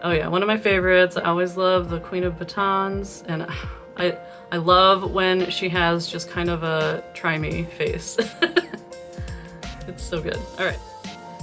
Oh yeah, one of my favorites. I always love the Queen of Batons, and I love when she has just kind of a try me face. It's so good. All right.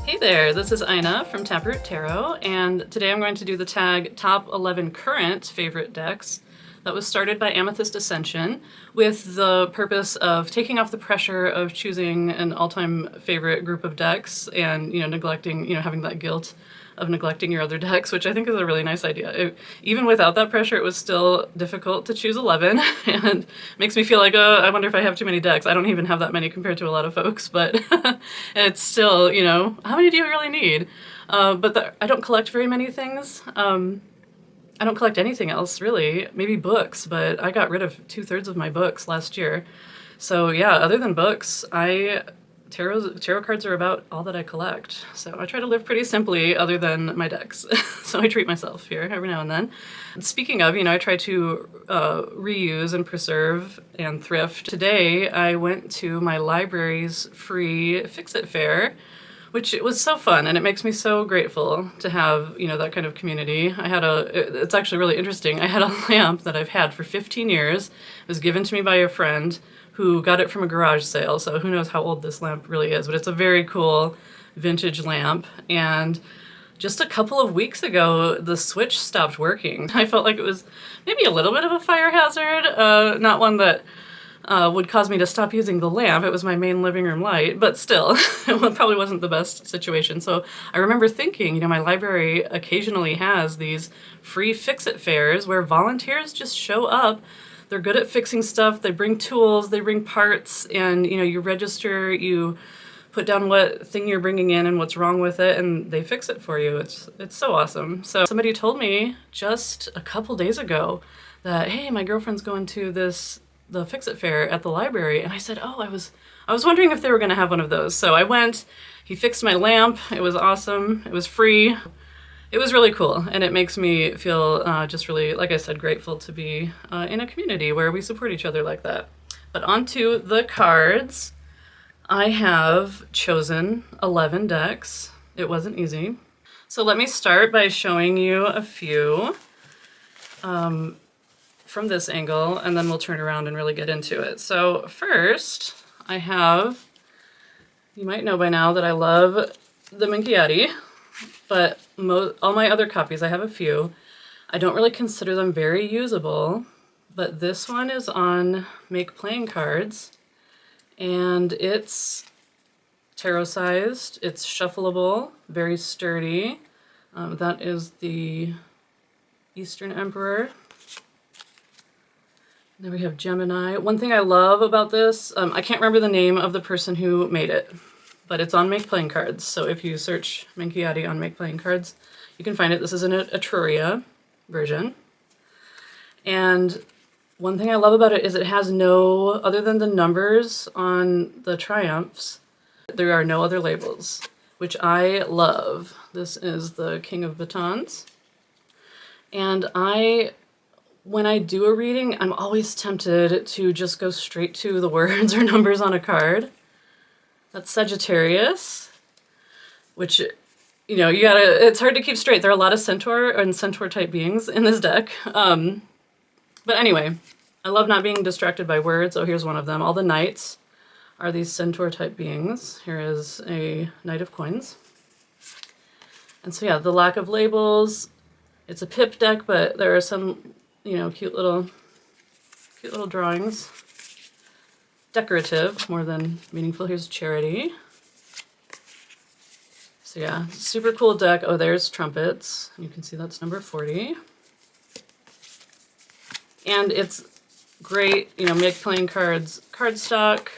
Hey there, this is Ina from Taproot Tarot, and today I'm going to do the tag Top 11 Current Favorite Decks that was started by Amethyst Ascension with the purpose of taking off the pressure of choosing an all-time favorite group of decks and, neglecting, having that guilt of neglecting your other decks, which I think is a really nice idea. Even without that pressure, it was still difficult to choose 11 and makes me feel like, oh, I wonder if I have too many decks. I don't even have that many compared to a lot of folks, but it's still, how many do you really need? But I don't collect very many things. I don't collect anything else, really. Maybe books, but I got rid of 2/3 of my books last year. So yeah, other than books, tarot cards are about all that I collect. So I try to live pretty simply other than my decks. So I treat myself here every now and then. Speaking of, I try to reuse and preserve and thrift. Today I went to my library's free Fix-It fair, which was so fun, and it makes me so grateful to have, that kind of community. It's actually really interesting. I had a lamp that I've had for 15 years. It was given to me by a friend who got it from a garage sale, so who knows how old this lamp really is, but it's a very cool vintage lamp. And just a couple of weeks ago, the switch stopped working. I felt like it was maybe a little bit of a fire hazard, not one that would cause me to stop using the lamp. It was my main living room light, but still, it probably wasn't the best situation. So I remember thinking, my library occasionally has these free Fix-It fairs where volunteers just show up. They're good at fixing stuff. They bring tools, they bring parts, and you register, you put down what thing you're bringing in and what's wrong with it, and they fix it for you. It's so awesome. So somebody told me just a couple days ago that, hey, my girlfriend's going to the Fix-It fair at the library, and I said, oh, I was wondering if they were going to have one of those. So I went. He fixed my lamp. It was awesome. It was free. It was really cool, and it makes me feel just really, like I said, grateful to be in a community where we support each other like that. But onto the cards. I have chosen 11 decks. It wasn't easy. So let me start by showing you a few from this angle, and then we'll turn around and really get into it. So first, I have, you might know by now that I love the Minchiate, but all my other copies, I have a few, I don't really consider them very usable, but this one is on Make Playing Cards, and it's tarot-sized, it's shuffleable, very sturdy. That is the Eastern Emperor. Then we have Gemini. One thing I love about this, I can't remember the name of the person who made it, but it's on Make Playing Cards. So if you search Minchiate on Make Playing Cards, you can find it. This is an Etruria version. And one thing I love about it is it has no, other than the numbers on the triumphs, there are no other labels, which I love. This is the King of Batons. And when I do a reading, I'm always tempted to just go straight to the words or numbers on a card. That's Sagittarius, which, it's hard to keep straight. There are a lot of centaur and centaur type beings in this deck. But anyway, I love not being distracted by words. Oh, here's one of them. All the knights are these centaur type beings. Here is a Knight of Coins. And so yeah, the lack of labels. It's a pip deck, but there are some cute little drawings. Decorative more than meaningful. Here's Charity. So yeah, super cool deck. Oh, there's trumpets. You can see that's number 40. And it's great, Make Playing Cards cardstock.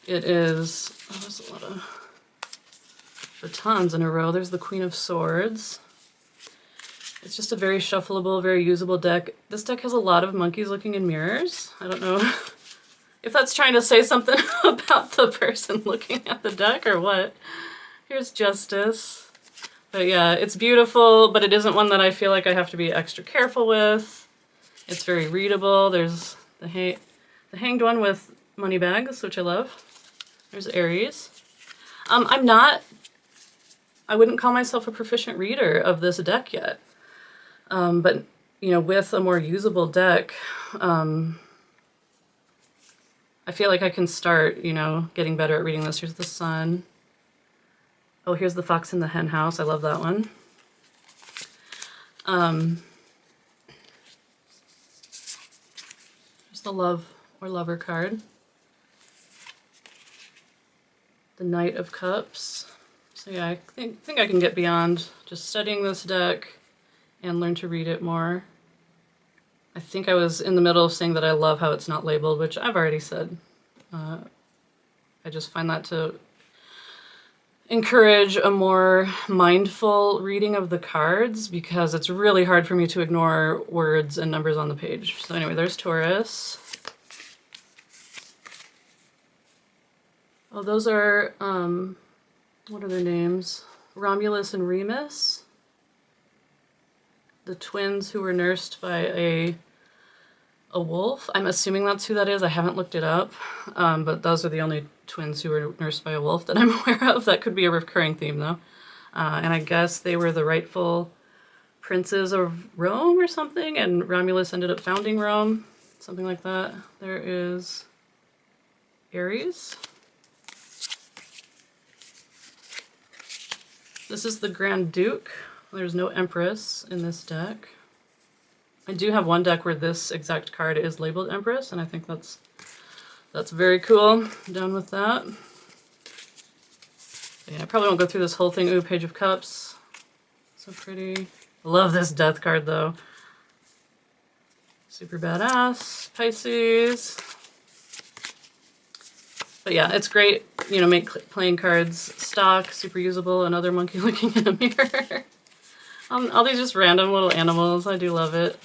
It is, there's a lot of batons in a row. There's the Queen of Swords. It's just a very shuffleable, very usable deck. This deck has a lot of monkeys looking in mirrors. I don't know if that's trying to say something about the person looking at the deck or what. Here's Justice. But yeah, it's beautiful, but it isn't one that I feel like I have to be extra careful with. It's very readable. There's the hanged one with money bags, which I love. There's Aries. I'm not I wouldn't call myself a proficient reader of this deck yet. But, you know, with a more usable deck, I feel like I can start, you know, getting better at reading this. Here's the sun. Oh, here's the fox in the hen house. I love that one. There's the love or lover card. The Knight of Cups. So yeah, I think I can get beyond just studying this deck and learn to read it more. I think I was in the middle of saying that I love how it's not labeled, which I've already said. I just find that to encourage a more mindful reading of the cards because it's really hard for me to ignore words and numbers on the page. So anyway, there's Taurus. Oh, those are, what are their names? Romulus and Remus. The twins who were nursed by a wolf. I'm assuming that's who that is. I haven't looked it up, but those are the only twins who were nursed by a wolf that I'm aware of. That could be a recurring theme, though. And I guess they were the rightful princes of Rome or something, and Romulus ended up founding Rome, something like that. There is Aries. This is the Grand Duke. There's no Empress in this deck. I do have one deck where this exact card is labeled Empress, and I think that's very cool. I'm done with that. Yeah, I probably won't go through this whole thing. Ooh, Page of Cups. So pretty. I love this death card, though. Super badass. Pisces. But yeah, it's great. You know, make playing cards stock, super usable. Another monkey looking in a mirror. All these just random little animals. I do love it.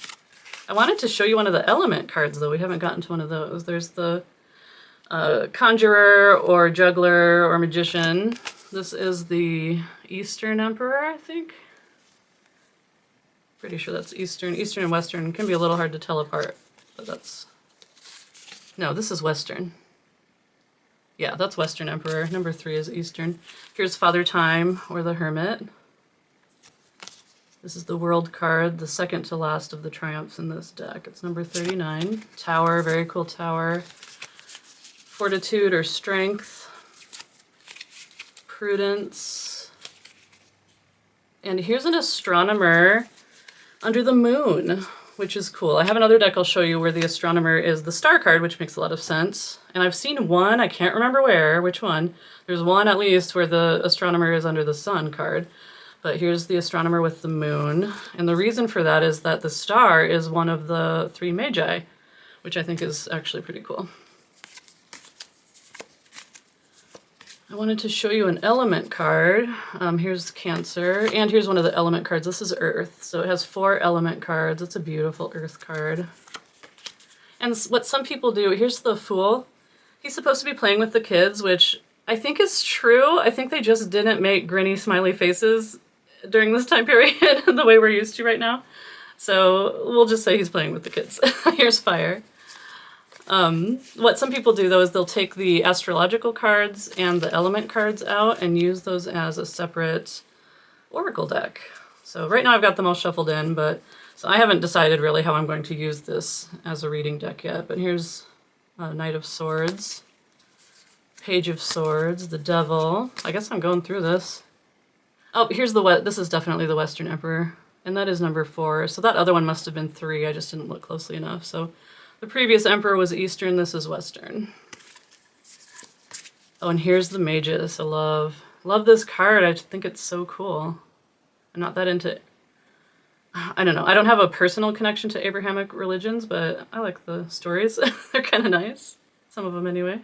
I wanted to show you one of the element cards, though. We haven't gotten to one of those. There's the Conjurer or Juggler or Magician. This is the Eastern Emperor, I think. Pretty sure that's Eastern. Eastern and Western can be a little hard to tell apart, but that's... No, this is Western. Yeah, that's Western Emperor. Number 3 is Eastern. Here's Father Time or the Hermit. This is the World card, the second to last of the triumphs in this deck. It's number 39. Tower, very cool tower. Fortitude or Strength. Prudence. And here's an Astronomer under the moon, which is cool. I have another deck I'll show you where the Astronomer is the star card, which makes a lot of sense. And I've seen one, I can't remember which one. There's one at least where the Astronomer is under the sun card. But here's the Astronomer with the moon. And the reason for that is that the star is one of the 3 Magi, which I think is actually pretty cool. I wanted to show you an element card. Here's Cancer, and here's one of the element cards. This is Earth, so it has 4 element cards. It's a beautiful Earth card. And what some people do, here's the Fool. He's supposed to be playing with the kids, which I think is true. I think they just didn't make grinny smiley faces during this time period the way we're used to right now. So we'll just say he's playing with the kids. Here's Fire. What some people do, though, is they'll take the astrological cards and the element cards out and use those as a separate oracle deck. So right now I've got them all shuffled in, but so I haven't decided really how I'm going to use this as a reading deck yet. But here's Knight of Swords, Page of Swords, the Devil. I guess I'm going through this. Oh, here's this is definitely the Western Emperor, and that is number 4. So that other one must have been 3. I just didn't look closely enough. So the previous Emperor was Eastern, this is Western. Oh, and here's the Magus. I love this card. I think it's so cool. I'm not that into... I don't know. I don't have a personal connection to Abrahamic religions, but I like the stories. They're kind of nice. Some of them anyway.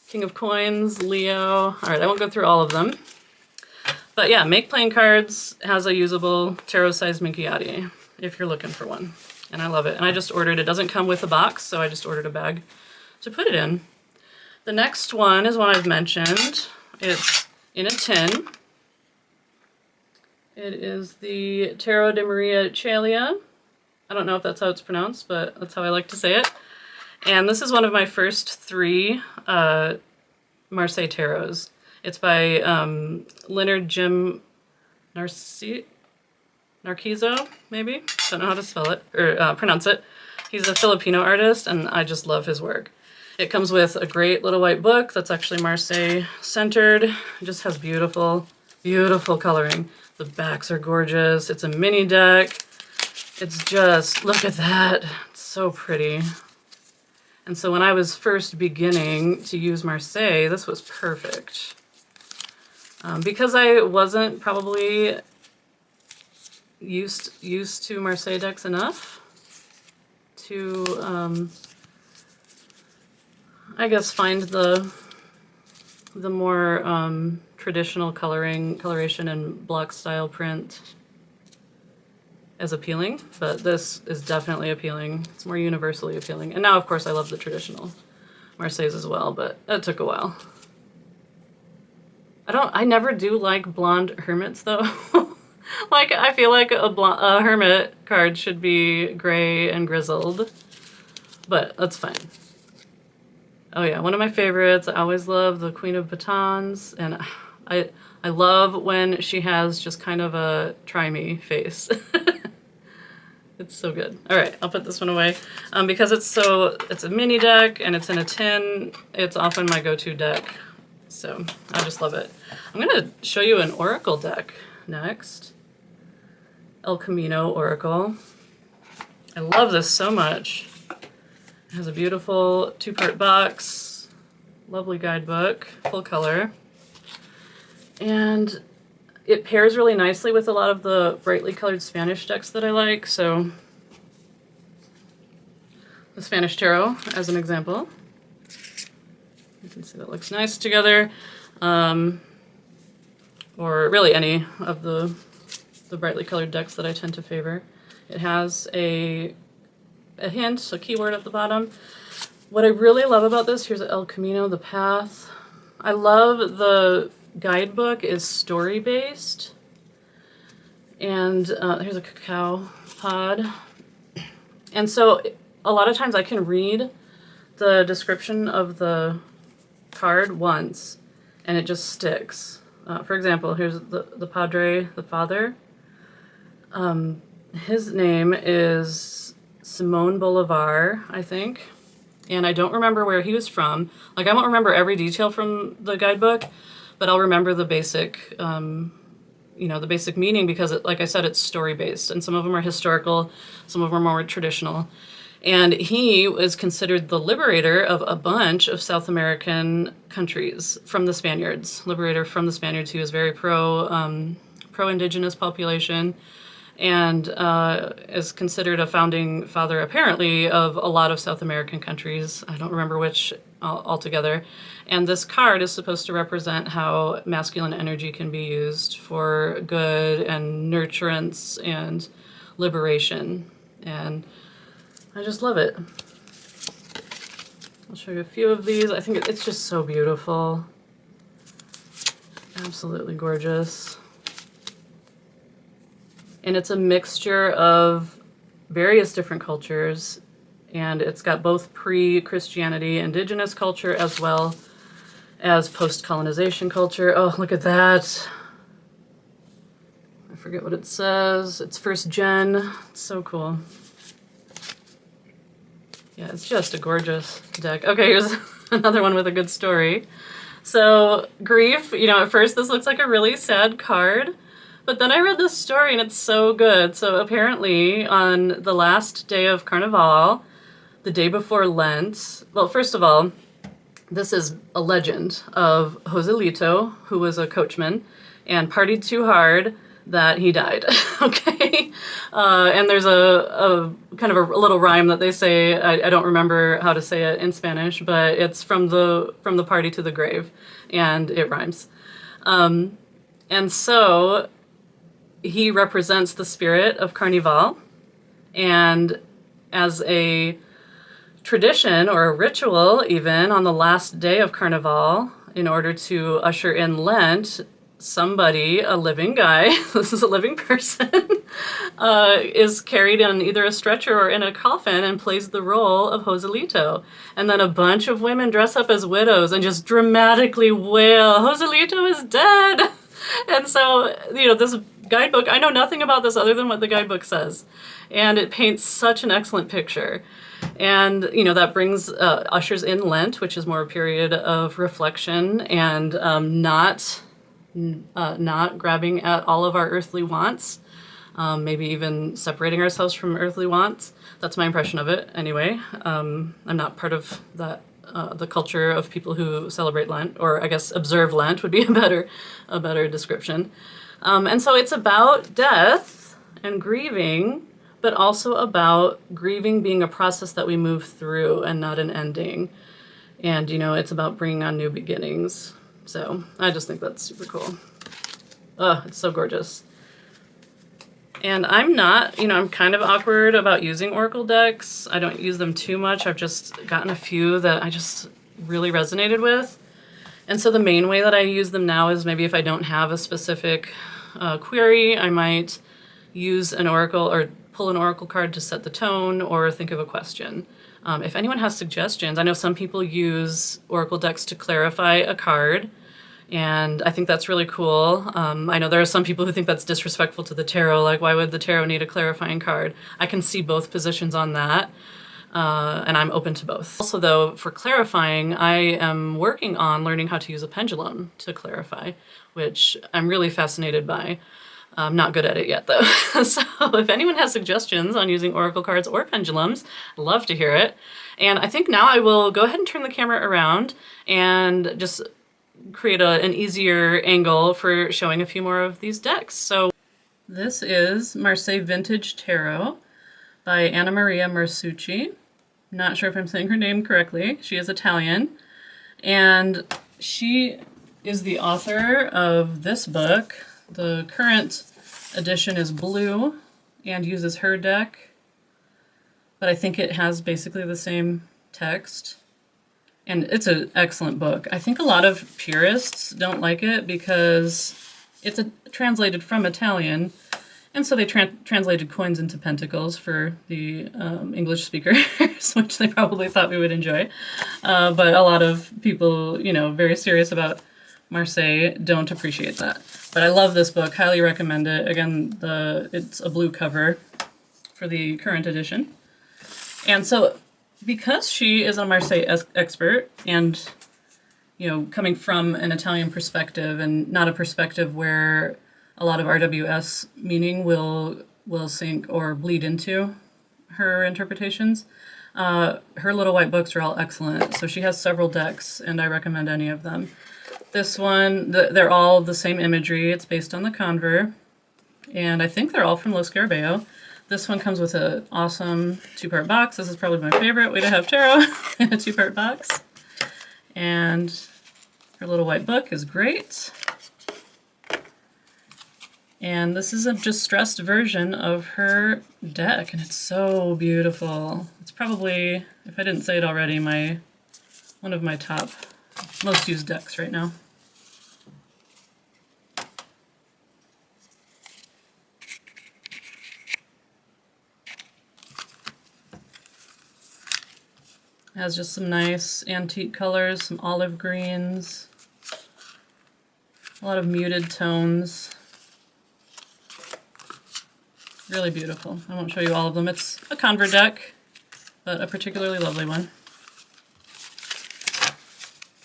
King of Coins, Leo. All right, I won't go through all of them. But yeah, Make Playing Cards has a usable tarot-sized Minchiate if you're looking for one. And I love it. And I just ordered, it doesn't come with a box, so I just ordered a bag to put it in. The next one is one I've mentioned. It's in a tin. It is the Tarot de Maria Celia. I don't know if that's how it's pronounced, but that's how I like to say it. And this is one of my first 3 Marseille tarots. It's by Leonard Jim Narciso, maybe? Don't know how to spell it, or pronounce it. He's a Filipino artist, and I just love his work. It comes with a great little white book that's actually Marseille centered. It just has beautiful, beautiful coloring. The backs are gorgeous. It's a mini deck. It's just, look at that. It's so pretty. And so when I was first beginning to use Marseille, this was perfect. Because I wasn't probably used to Marseille decks enough to, I guess, find the more traditional coloration and block style print as appealing, but this is definitely appealing. It's more universally appealing. And now, of course, I love the traditional Marseilles as well, but that took a while. I never do like blonde hermits, though. Like, I feel like a hermit card should be gray and grizzled, but that's fine. Oh yeah, one of my favorites. I always love the Queen of Batons, and I love when she has just kind of a try me face. It's so good. All right, I'll put this one away. Because it's a mini deck and it's in a tin, it's often my go-to deck. So I just love it. I'm gonna show you an Oracle deck next. El Camino Oracle. I love this so much. It has a beautiful 2-part box, lovely guidebook, full color. And it pairs really nicely with a lot of the brightly colored Spanish decks that I like. So the Spanish Tarot as an example. You can see that looks nice together. Or really any of the brightly colored decks that I tend to favor. It has a hint, a keyword at the bottom. What I really love about this, here's El Camino, the path. I love the guidebook is story-based. And here's a cacao pod. And so a lot of times I can read the description of the card once and it just sticks. For example, here's the padre, the father. His name is Simón Bolivar, I think. And I don't remember where he was from. Like, I won't remember every detail from the guidebook, but I'll remember the basic, the basic meaning because, like I said, it's story-based. And some of them are historical, some of them are more traditional. And he was considered the liberator of a bunch of South American countries from the Spaniards. Liberator from the Spaniards. He was very pro-indigenous population. And is considered a founding father, apparently, of a lot of South American countries. I don't remember which altogether. And this card is supposed to represent how masculine energy can be used for good and nurturance and liberation. And I just love it. I'll show you a few of these. I think it's just so beautiful. Absolutely gorgeous. And it's a mixture of various different cultures, and it's got both pre-Christianity indigenous culture as well as post-colonization culture. Oh, look at that. I forget what it says. It's first gen. It's so cool. Yeah, it's just a gorgeous deck. Okay, here's another one with a good story. So, grief, at first this looks like a really sad card. But then I read this story and it's so good. So apparently on the last day of Carnival, the day before Lent, well, first of all, this is a legend of Joselito, who was a coachman and partied too hard that he died, okay? And there's a kind of a little rhyme that they say, I don't remember how to say it in Spanish, but it's from the party to the grave, and it rhymes. And so he represents the spirit of Carnival, and as a tradition or a ritual even on the last day of Carnival, in order to usher in Lent, somebody, a living guy, this is a living person, is carried on either a stretcher or in a coffin and plays the role of Joselito. And then a bunch of women dress up as widows and just dramatically wail, Joselito is dead! And so, this guidebook, I know nothing about this other than what the guidebook says. And it paints such an excellent picture. And, that brings, ushers in Lent, which is more a period of reflection and not grabbing at all of our earthly wants, maybe even separating ourselves from earthly wants. That's my impression of it anyway. I'm not part of that, the culture of people who celebrate Lent, or I guess observe Lent would be a better description. And so it's about death and grieving, but also about grieving being a process that we move through and not an ending. And, it's about bringing on new beginnings. So I just think that's super cool. Oh, it's so gorgeous. And I'm not, I'm kind of awkward about using Oracle decks. I don't use them too much. I've just gotten a few that I just really resonated with. And so the main way that I use them now is maybe if I don't have a specific query, I might use an Oracle or pull an Oracle card to set the tone or think of a question. If anyone has suggestions, I know some people use Oracle decks to clarify a card, and I think that's really cool. I know there are some people who think that's disrespectful to the tarot, like why would the tarot need a clarifying card? I can see both positions on that, and I'm open to both. Also though, for clarifying, I am working on learning how to use a pendulum to clarify, which I'm really fascinated by. I'm not good at it yet, though. So if anyone has suggestions on using Oracle cards or pendulums, I'd love to hear it. And I think now I will go ahead and turn the camera around and just create an easier angle for showing a few more of these decks. So this is Marseille Vintage Tarot by Anna Maria Marsucci. Not sure if I'm saying her name correctly. She is Italian. And she is the author of this book. The current edition is blue and uses her deck, but I think it has basically the same text. And it's an excellent book. I think a lot of purists don't like it because it's translated from Italian, and so they translated coins into pentacles for the English speakers, which they probably thought we would enjoy. But a lot of people, very serious about Marseille don't appreciate that. But I love this book, highly recommend it. Again, it's a blue cover for the current edition. And so because she is a Marseille expert and, coming from an Italian perspective and not a perspective where a lot of RWS meaning will sink or bleed into her interpretations, her little white books are all excellent. So she has several decks and I recommend any of them. This one, they're all the same imagery. It's based on the Conver, and I think they're all from Lo Scarabeo. This one comes with an awesome two-part box. This is probably my favorite way to have tarot, in a two-part box. And her little white book is great. And this is a distressed version of her deck, and it's so beautiful. It's probably, if I didn't say it already, one of my top most used decks right now. It has just some nice antique colors, some olive greens, a lot of muted tones. Really beautiful. I won't show you all of them. It's a Conver deck, but a particularly lovely one.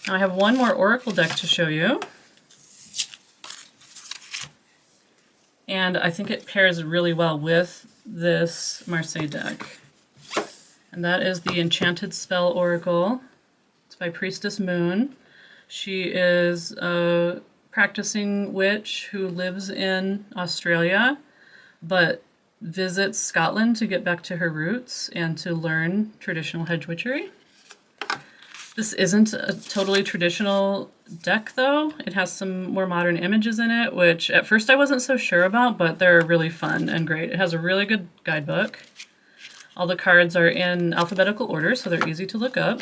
Now I have one more Oracle deck to show you. And I think it pairs really well with this Marseille deck. And that is the Enchanted Spell Oracle. It's by Priestess Moon. She is a practicing witch who lives in Australia, but visits Scotland to get back to her roots and to learn traditional hedge witchery. This isn't a totally traditional deck, though. It has some more modern images in it, which at first I wasn't so sure about, but they're really fun and great. It has a really good guidebook. All the cards are in alphabetical order, so they're easy to look up.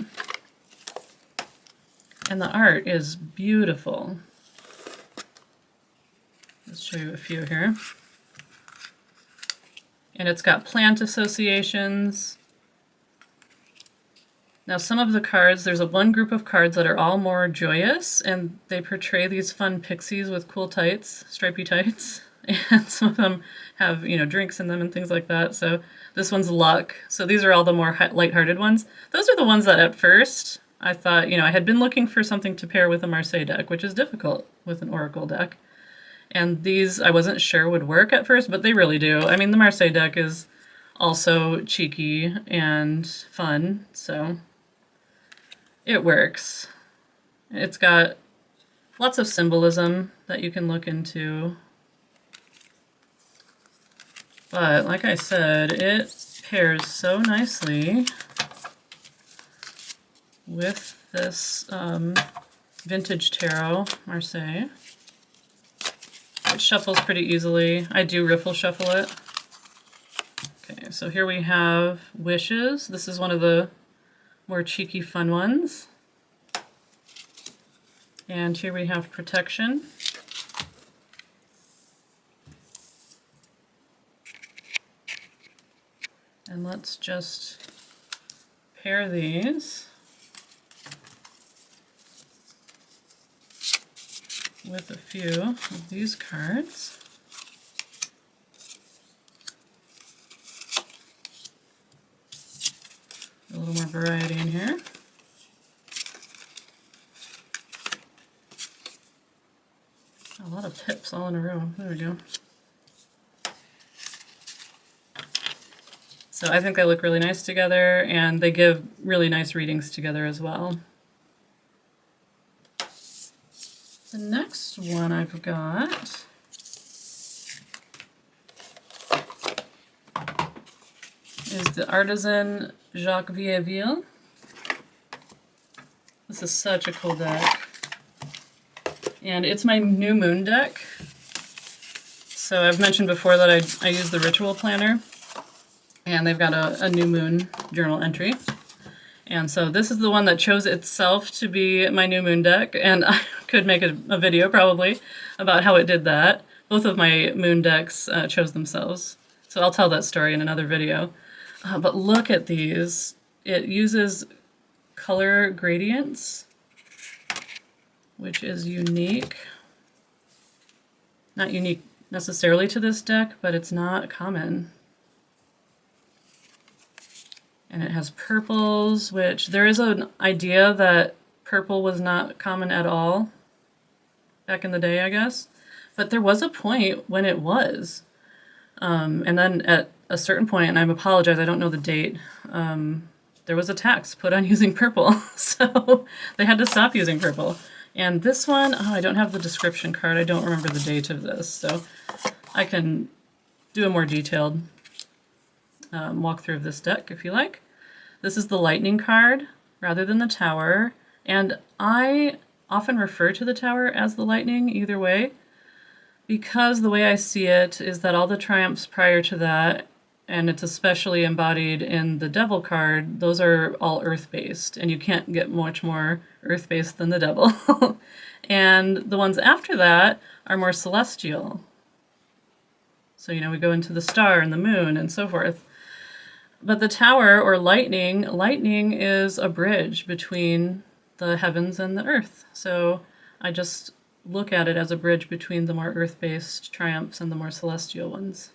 And the art is beautiful. Let's show you a few here. And it's got plant associations. Now some of the cards, there's one group of cards that are all more joyous, and they portray these fun pixies with cool tights, stripy tights. And some of them have, you know, drinks in them and things like that. So this one's luck. So these are all the more lighthearted ones. Those are the ones that at first I thought, you know, I had been looking for something to pair with a Marseille deck, which is difficult with an Oracle deck. And these I wasn't sure would work at first, but they really do. I mean, the Marseille deck is also cheeky and fun, so it works. It's got lots of symbolism that you can look into. But like I said, it pairs so nicely with this vintage tarot, Marseille. It shuffles pretty easily. I do riffle shuffle it. Okay, so here we have Wishes. This is one of the more cheeky, fun ones. And here we have Protection. And let's just pair these with a few of these cards. A little more variety in here. A lot of pips all in a row. There we go. So I think they look really nice together, and they give really nice readings together as well. The next one I've got is the Artisan Jacques Vieville. This is such a cool deck. And it's my new moon deck. So I've mentioned before that I use the ritual planner. And they've got a new moon journal entry. And so this is the one that chose itself to be my new moon deck. And I could make a video probably about how it did that. Both of my moon decks chose themselves. So I'll tell that story in another video. But look at these. It uses color gradients, which is unique. Not unique necessarily to this deck, but it's not common. And it has purples, which there is an idea that purple was not common at all back in the day, I guess. But there was a point when it was. And then at a certain point, and I apologize, I don't know the date, there was a tax put on using purple. So they had to stop using purple. And this one, oh, I don't have the description card. I don't remember the date of this. So I can do a more detailed walkthrough of this deck if you like. This is the lightning card rather than the tower, and I often refer to the tower as the lightning either way, because the way I see it is that all the triumphs prior to that, and it's especially embodied in the devil card, those are all earth-based, and you can't get much more earth-based than the devil. And the ones after that are more celestial. So, you know, we go into the star and the moon and so forth. But the tower, or lightning is a bridge between the heavens and the earth. So I just look at it as a bridge between the more earth-based triumphs and the more celestial ones.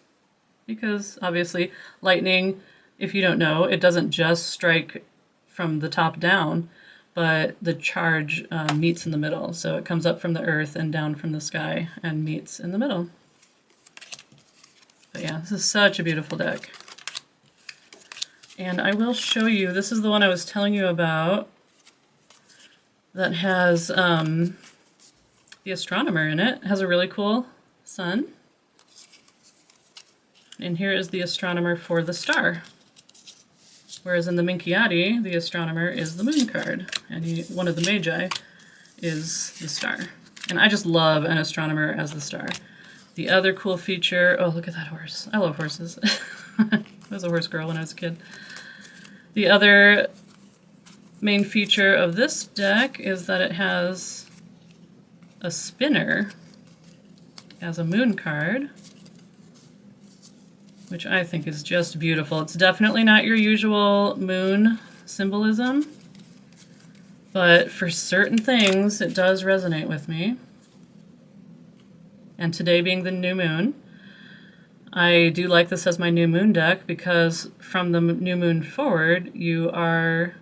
Because obviously lightning, if you don't know, it doesn't just strike from the top down, but the charge meets in the middle. So it comes up from the earth and down from the sky and meets in the middle. But yeah, this is such a beautiful deck. And I will show you, this is the one I was telling you about that has the astronomer in it. It has a really cool sun. And here is the astronomer for the star. Whereas in the Minchiate, the astronomer is the moon card. And one of the magi is the star. And I just love an astronomer as the star. The other cool feature, oh, look at that horse. I love horses. I was a horse girl when I was a kid. The other main feature of this deck is that it has a spinner as a moon card. which I think is just beautiful. It's definitely not your usual moon symbolism, but for certain things it does resonate with me. And today being the new moon, I do like this as my new moon deck because from the new moon forward, you are,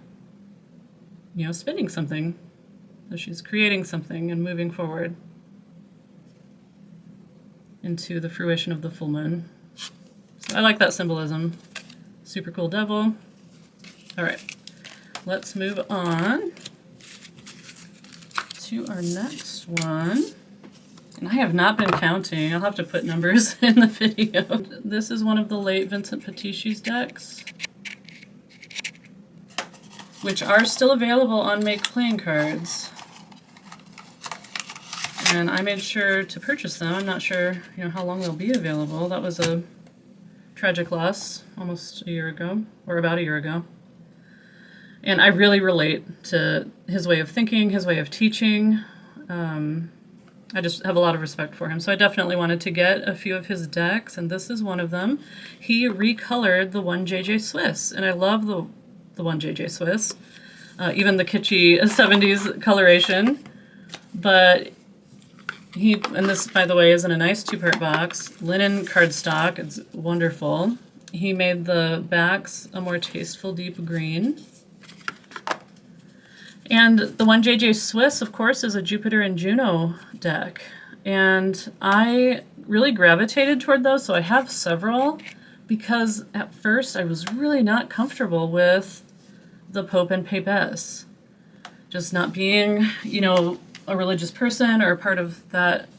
spinning something. So she's creating something and moving forward into the fruition of the full moon. So I like that symbolism. Super cool devil. All right, let's move on to our next one. And I have not been counting. I'll have to put numbers in the video. This is one of the late Vincent Pitisci's decks, which are still available on Make Playing Cards. And I made sure to purchase them. I'm not sure, how long they'll be available. That was a tragic loss almost a year ago, or about a year ago. And I really relate to his way of thinking, his way of teaching. I just have a lot of respect for him. So I definitely wanted to get a few of his decks, and this is one of them. He recolored the 1JJ Swiss, and I love the 1JJ Swiss, even the kitschy 70s coloration. But and this, by the way, is in a nice 2-part box, linen cardstock. It's wonderful. He made the backs a more tasteful deep green. And the 1JJ Swiss, of course, is a Jupiter and Juno deck. And I really gravitated toward those, so I have several, because at first I was really not comfortable with the Pope and Papess. Just not being, a religious person or a part of that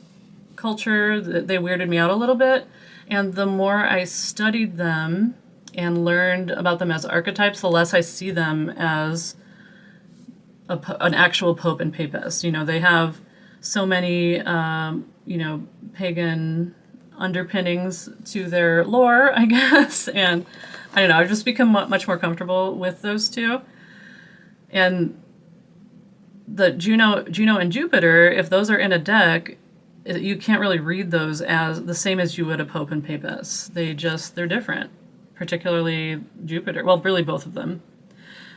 culture, they weirded me out a little bit. And the more I studied them and learned about them as archetypes, the less I see them as an actual Pope and Papist. They have so many, pagan underpinnings to their lore, I guess. And I don't know, I've just become much more comfortable with those two. And the Juno and Jupiter, if those are in a deck, you can't really read those as the same as you would a Pope and Papist. They're different, particularly Jupiter. Well, really both of them.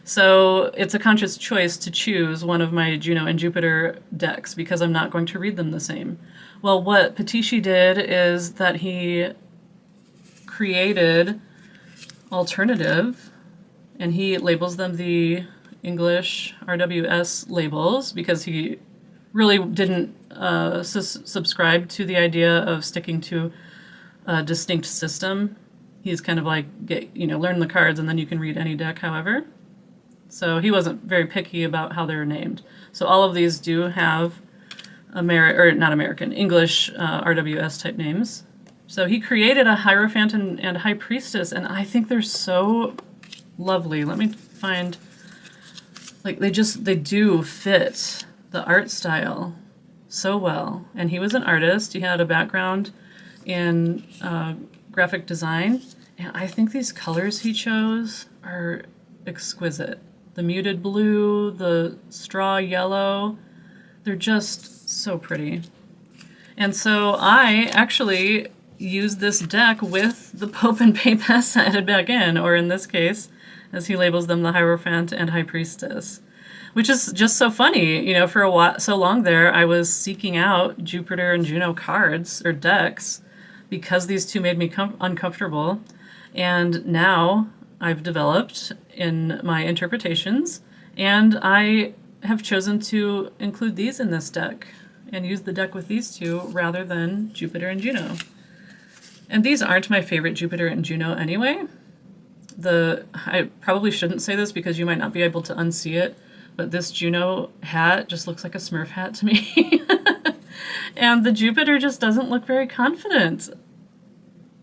So it's a conscious choice to choose one of my Juno and Jupiter decks because I'm not going to read them the same. Well, what Pitisci did is that he created alternative, and he labels them the English RWS labels because he really didn't subscribe to the idea of sticking to a distinct system. He's kind of like, learn the cards and then you can read any deck however. So he wasn't very picky about how they're named. So all of these do have English RWS type names. So he created a Hierophant and High Priestess, and I think they're so lovely. Let me find, they do fit the art style so well. And he was an artist. He had a background in graphic design. And I think these colors he chose are exquisite. The muted blue, the straw yellow, they're just so pretty. And so I actually used this deck with the Pope and Papess added back in, or in this case, as he labels them, the Hierophant and High Priestess, which is just so funny. For a while, so long there, I was seeking out Jupiter and Juno cards or decks because these two made me uncomfortable. And now I've developed in my interpretations, and I have chosen to include these in this deck and use the deck with these two rather than Jupiter and Juno. And these aren't my favorite Jupiter and Juno anyway. I probably shouldn't say this because you might not be able to unsee it, but this Juno hat just looks like a Smurf hat to me. And the Jupiter just doesn't look very confident.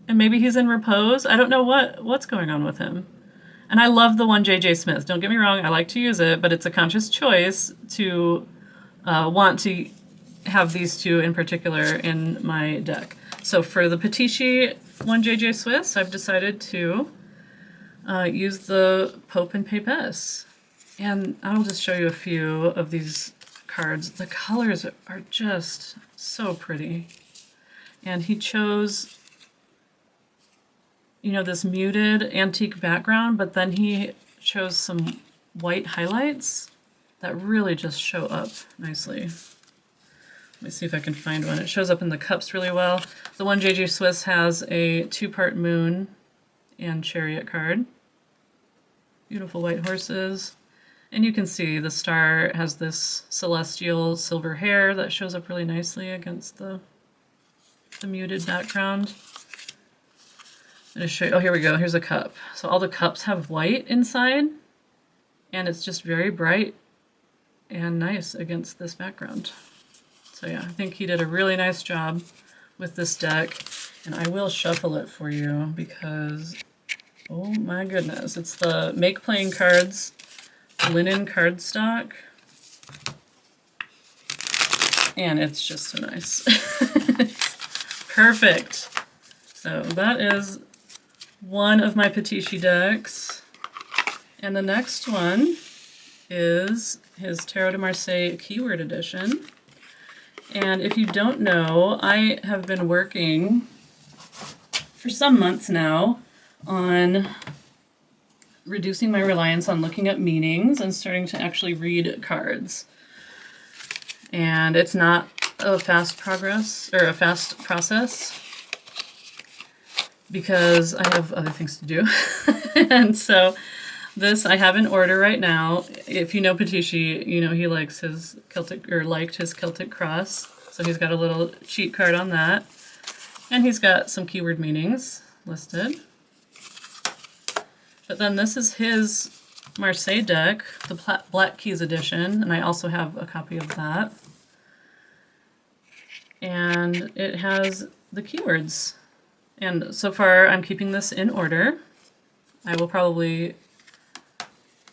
And maybe he's in repose. I don't know what's going on with him. And I love the 1JJ Smith. Don't get me wrong, I like to use it, but it's a conscious choice to want to have these two in particular in my deck. So for the Pitisci 1JJ Swiss, I've decided to use the Pope and Papess. And I'll just show you a few of these cards. The colors are just so pretty. And he chose, you know, this muted antique background, but then he chose some white highlights that really just show up nicely. Let me see if I can find one. It shows up in the cups really well. The one JJ Swiss has a 2-part moon and chariot card. Beautiful white horses. And you can see the star has this celestial silver hair that shows up really nicely against the muted background. I'm gonna show you, oh, here we go, here's a cup. So all the cups have white inside, and it's just very bright and nice against this background. So yeah, I think he did a really nice job with this deck, and I will shuffle it for you because, oh my goodness, it's the Make Playing Cards linen cardstock, and it's just so nice. It's perfect. So that is one of my Pitisci decks, and the next one is his Tarot de Marseille Keyword Edition. And if you don't know, I have been working for some months now on reducing my reliance on looking up meanings and starting to actually read cards. And it's not a fast process because I have other things to do. And so this I have in order right now. If you know Pitisci, you know he likes his Celtic, or liked his Celtic cross. So he's got a little cheat card on that. And he's got some keyword meanings listed. But then this is his Marseille deck, the Black Keys edition, and I also have a copy of that. And it has the keywords. And so far I'm keeping this in order. I will probably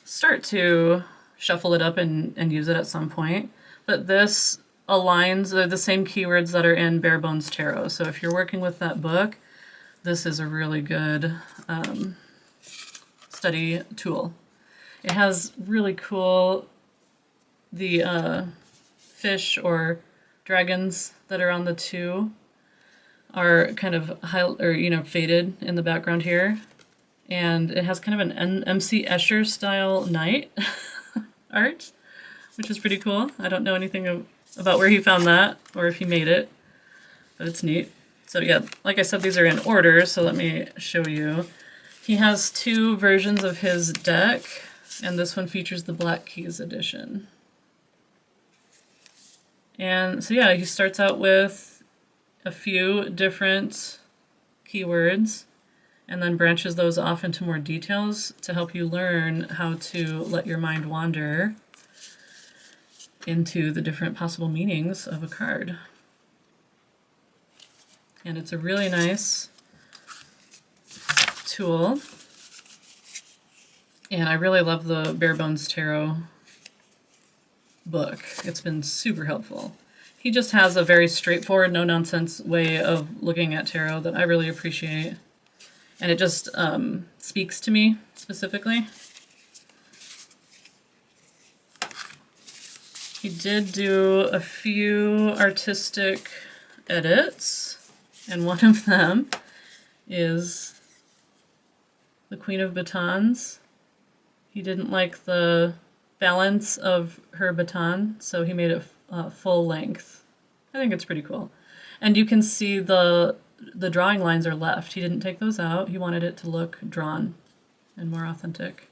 start to shuffle it up and use it at some point. But this aligns, they're the same keywords that are in Bare Bones Tarot. So if you're working with that book, this is a really good study tool. It has really cool, the fish or dragons that are on the two are kind of faded in the background here. And it has kind of an MC Escher style knight art, which is pretty cool. I don't know anything about where he found that or if he made it, but it's neat. So yeah, like I said, these are in order, so let me show you. He has two versions of his deck, and this one features the Black Keys edition. And so yeah, he starts out with a few different keywords and then branches those off into more details to help you learn how to let your mind wander into the different possible meanings of a card. And it's a really nice tool. And I really love the Bare Bones Tarot book. It's been super helpful. He just has a very straightforward, no-nonsense way of looking at tarot that I really appreciate. And it just speaks to me specifically. He did do a few artistic edits, and one of them is the Queen of Batons. He didn't like the balance of her baton, so he made it full length. I think it's pretty cool. And you can see the drawing lines are left. He didn't take those out. He wanted it to look drawn and more authentic.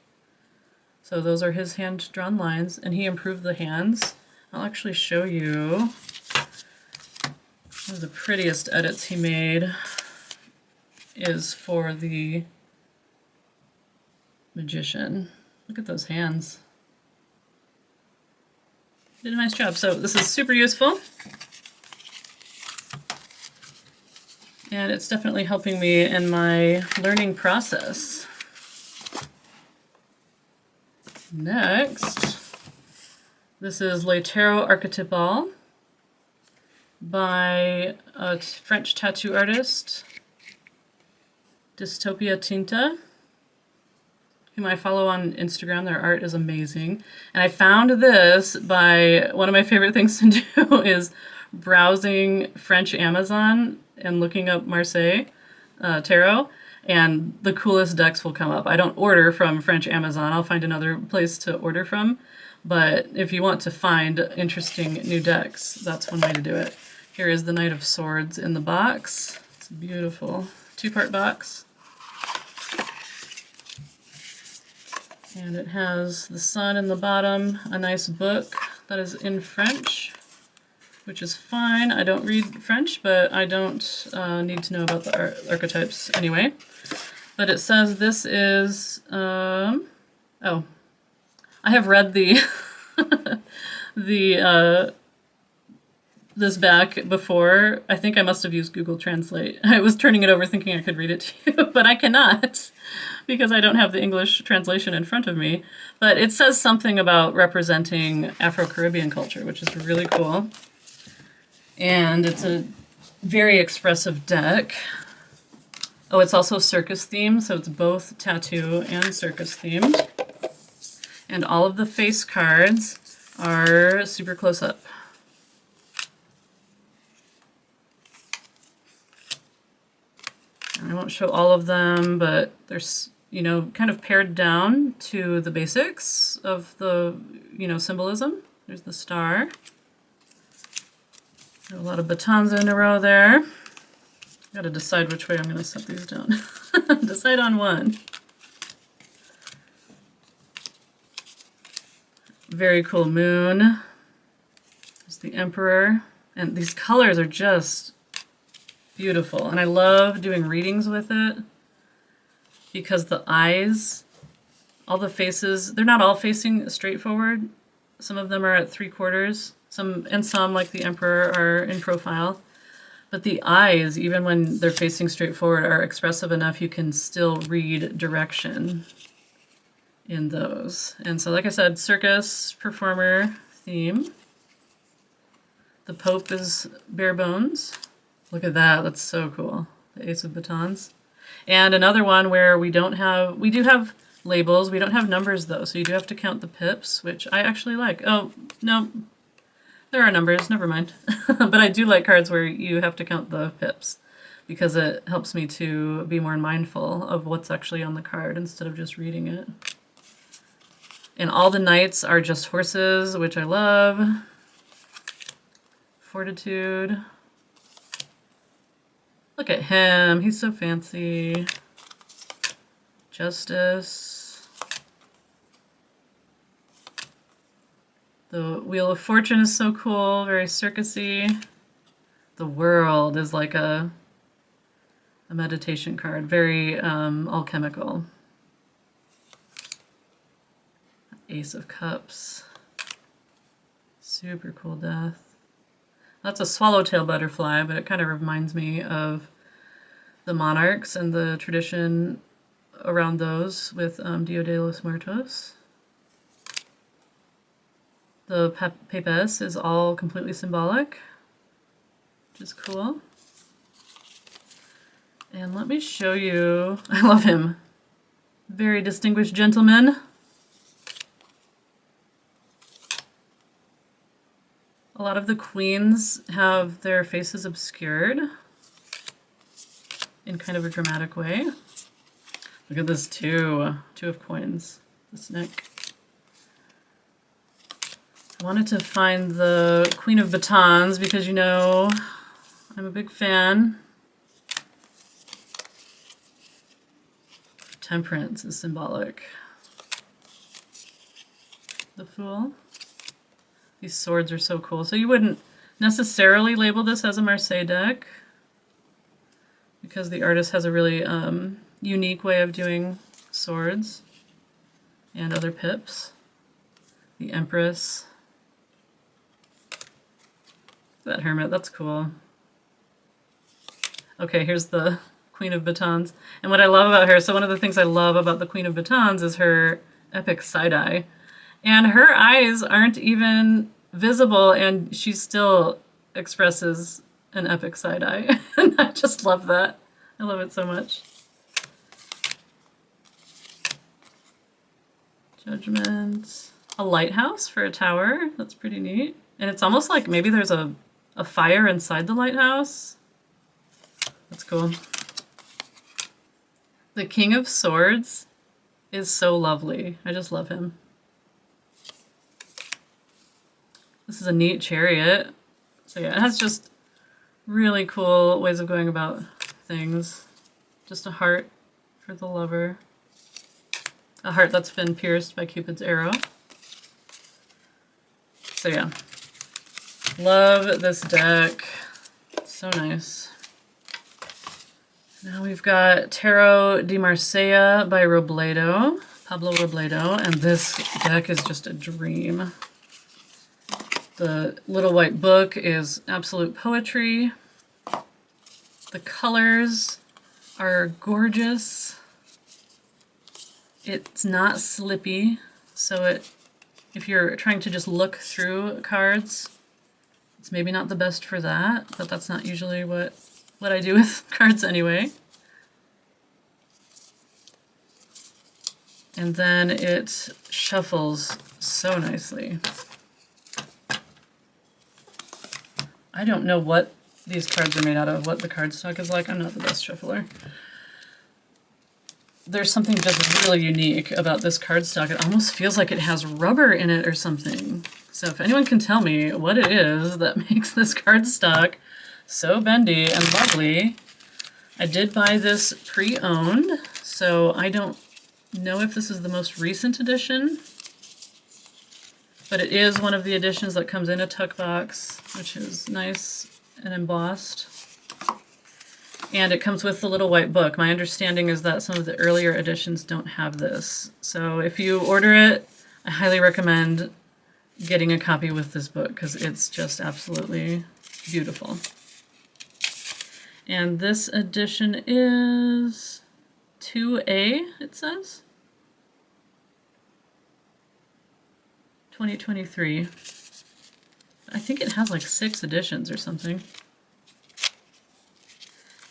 So those are his hand-drawn lines, and he improved the hands. I'll actually show you one of the prettiest edits he made is for the Magician. Look at those hands. He did a nice job. So this is super useful. And it's definitely helping me in my learning process. Next, this is Les Tarot Archetypal by a French tattoo artist, Dystopia Tinta, whom I follow on Instagram. Their art is amazing. And I found this by, one of my favorite things to do is browsing French Amazon and looking up Marseille tarot. and the coolest decks will come up. I don't order from French Amazon. I'll find another place to order from. But if you want to find interesting new decks, that's one way to do it. Here is the Knight of Swords in the box. It's a beautiful 2-part box. And it has the sun in the bottom, a nice book that is in French, which is fine. I don't read French, but I don't need to know about the archetypes anyway. But it says this is, oh, I have read the, this back before. I think I must have used Google Translate. I was turning it over thinking I could read it to you, but I cannot because I don't have the English translation in front of me. But it says something about representing Afro-Caribbean culture, which is really cool. And it's a very expressive deck. Oh, it's also circus themed, so it's both tattoo and circus themed. And all of the face cards are super close up. And I won't show all of them, but there's, you know, kind of pared down to the basics of the, you know, symbolism. There's the star. A lot of batons in a row there. Got to decide which way I'm going to set these down. Decide on one. Very cool moon. There's the Emperor. And these colors are just beautiful. And I love doing readings with it because the eyes, all the faces, they're not all facing straight forward. Some of them are at 3/4. Some, like the Emperor, are in profile. But the eyes, even when they're facing straight forward, are expressive enough you can still read direction in those. And so, like I said, circus performer theme. The Pope is bare bones. Look at that, that's so cool. The Ace of Batons. And another one where we do have labels, we don't have numbers though, so you do have to count the pips, which I actually like. Oh, no. There are numbers, never mind. But I do like cards where you have to count the pips because it helps me to be more mindful of what's actually on the card instead of just reading it. And all the knights are just horses, which I love. Fortitude. Look at him, he's so fancy. Justice. The Wheel of Fortune is so cool, very circusy. The World is like a meditation card, very alchemical. Ace of Cups. Super cool death. That's a swallowtail butterfly, but it kind of reminds me of the monarchs and the tradition around those with Dia de los Muertos. The Papes is all completely symbolic, which is cool. And let me show you, I love him. Very distinguished gentleman. A lot of the queens have their faces obscured in kind of a dramatic way. Look at this two of coins, this neck. I wanted to find the Queen of Batons because, you know, I'm a big fan. Temperance is symbolic. The Fool. These swords are so cool. So you wouldn't necessarily label this as a Marseille deck because the artist has a really unique way of doing swords and other pips. The Empress. That Hermit, that's cool. Okay, here's the Queen of Batons. And what I love about her, so one of the things I love about the Queen of Batons is her epic side-eye. And her eyes aren't even visible, and she still expresses an epic side-eye. And I just love that. I love it so much. Judgment. A lighthouse for a tower. That's pretty neat. And it's almost like maybe there's a fire inside the lighthouse. That's cool. The King of Swords is so lovely. I just love him. This is a neat chariot. So yeah, it has just really cool ways of going about things. Just a heart for the lover. A heart that's been pierced by Cupid's arrow. So yeah, love this deck. It's so nice. Now we've got Tarot de Marsella by Robledo, Pablo Robledo, and this deck is just a dream. The little white book is absolute poetry. The colors are gorgeous. It's not slippy, so if you're trying to just look through cards, it's maybe not the best for that, but that's not usually what I do with cards anyway. And then it shuffles so nicely. I don't know what these cards are made out of, what the cardstock is like. I'm not the best shuffler. There's something just really unique about this cardstock. It almost feels like it has rubber in it or something. So if anyone can tell me what it is that makes this cardstock so bendy and lovely. I did buy this pre-owned, so I don't know if this is the most recent edition, but it is one of the editions that comes in a tuck box, which is nice and embossed. And it comes with the little white book. My understanding is that some of the earlier editions don't have this. So if you order it, I highly recommend getting a copy with this book because it's just absolutely beautiful. And this edition is 2A, it says. 2023. I think it has like 6 editions or something.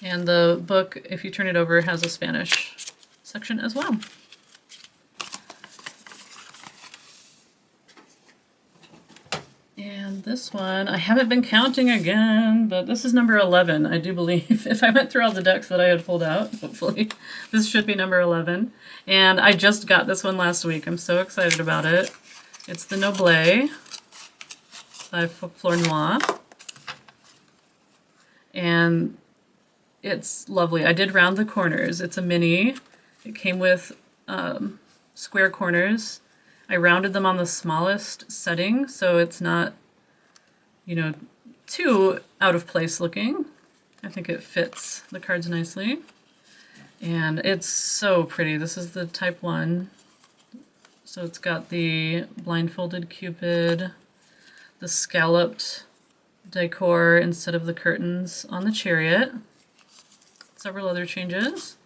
And the book, if you turn it over, has a Spanish section as well. And this one, I haven't been counting again, but this is number 11, I do believe. If I went through all the decks that I had pulled out, hopefully, this should be number 11. And I just got this one last week. I'm so excited about it. It's the Noblet by Flornoy. And it's lovely. I did round the corners. It's a mini. It came with square corners. I rounded them on the smallest setting, so it's not, you know, too out of place looking. I think it fits the cards nicely. And it's so pretty. This is the type 1. So it's got the blindfolded Cupid, the scalloped decor instead of the curtains on the chariot. Several other changes.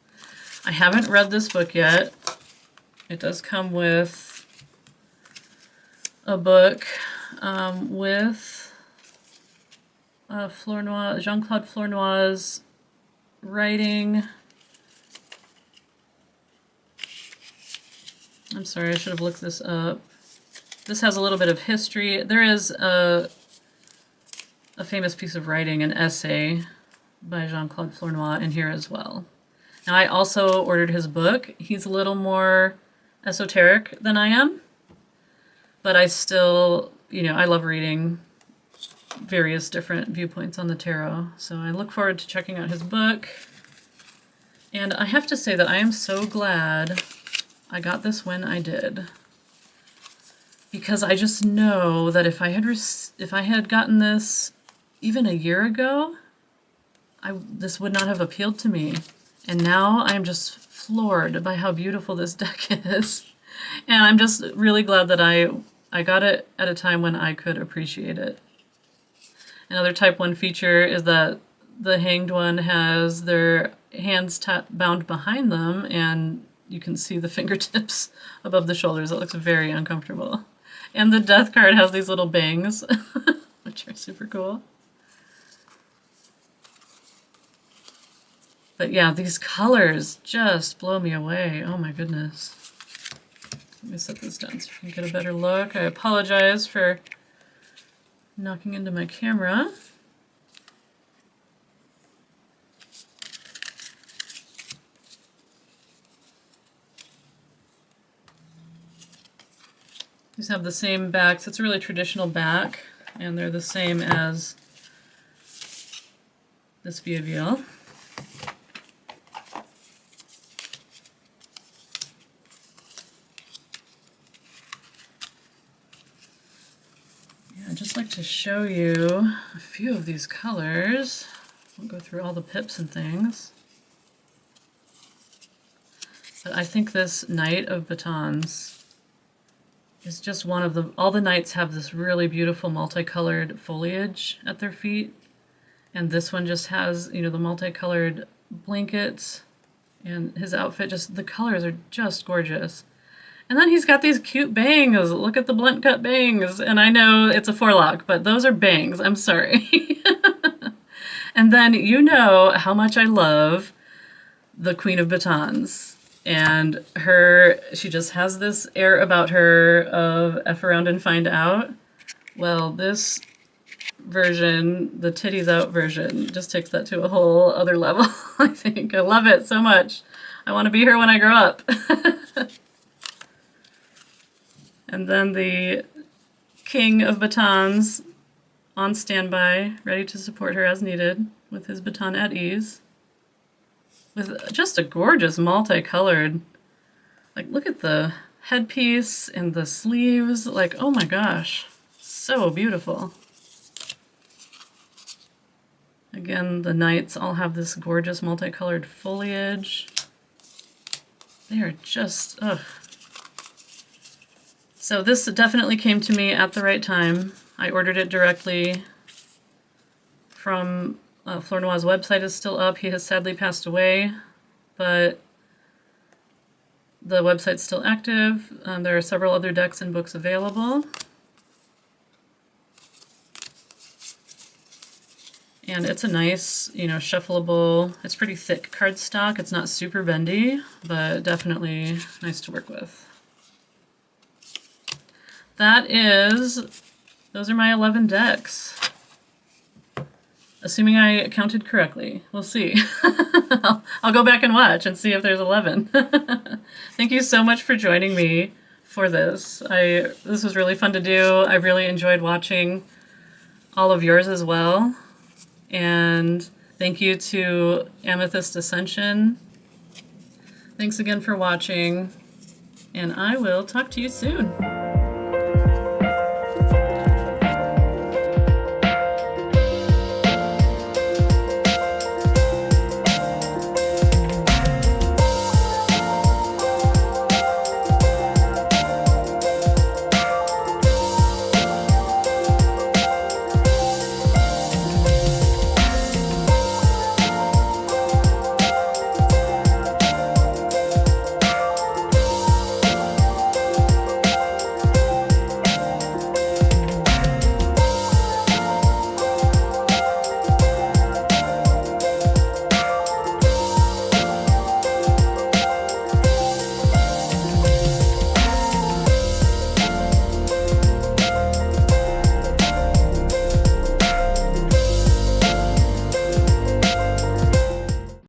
I haven't read this book yet. It does come with a book with Flornoy, Jean-Claude Flornoy's writing. I'm sorry, I should have looked this up. This has a little bit of history. There is a famous piece of writing, an essay by Jean-Claude Flornoy in here as well. Now, I also ordered his book. He's a little more esoteric than I am, but I still, you know, I love reading various different viewpoints on the tarot. So I look forward to checking out his book. And I have to say that I am so glad I got this when I did, because I just know that if I had gotten this even a year ago, this would not have appealed to me. And now I'm just floored by how beautiful this deck is. And I'm just really glad that I got it at a time when I could appreciate it. Another type 1 feature is that the hanged one has their hands bound behind them, and you can see the fingertips above the shoulders. It looks very uncomfortable. And the death card has these little bangs, which are super cool. But yeah, these colors just blow me away. Oh my goodness. Let me set this down so you can get a better look. I apologize for knocking into my camera. These have the same backs. It's a really traditional back, and they're the same as this Vieville. Yeah, I'd just like to show you a few of these colors. I'll go through all the pips and things. But I think this Knight of Batons is just one of the, all the knights have this really beautiful multicolored foliage at their feet. And this one just has, you know, the multicolored blankets, and his outfit, just the colors are just gorgeous. And then he's got these cute bangs. Look at the blunt cut bangs. And I know it's a forelock, but those are bangs. I'm sorry. And then you know how much I love the Queen of Batons. And she just has this air about her of F around and find out. Well, this version, the titties out version, just takes that to a whole other level, I think. I love it so much. I want to be her when I grow up. And then the King of Batons on standby, ready to support her as needed, with his baton at ease. With just a gorgeous multicolored, like, look at the headpiece and the sleeves. Like, oh my gosh, so beautiful. Again, the knights all have this gorgeous multicolored foliage. They are just, ugh. So this definitely came to me at the right time. I ordered it directly from Flornoy's website is still up. He has sadly passed away, but the website's still active. There are several other decks and books available. And it's a nice, you know, shuffleable, it's pretty thick cardstock. It's not super bendy, but definitely nice to work with. Those are my 11 decks. Assuming I counted correctly. We'll see. I'll go back and watch and see if there's 11. Thank you so much for joining me for this. This was really fun to do. I really enjoyed watching all of yours as well. And thank you to Amethyst Ascension. Thanks again for watching, and I will talk to you soon.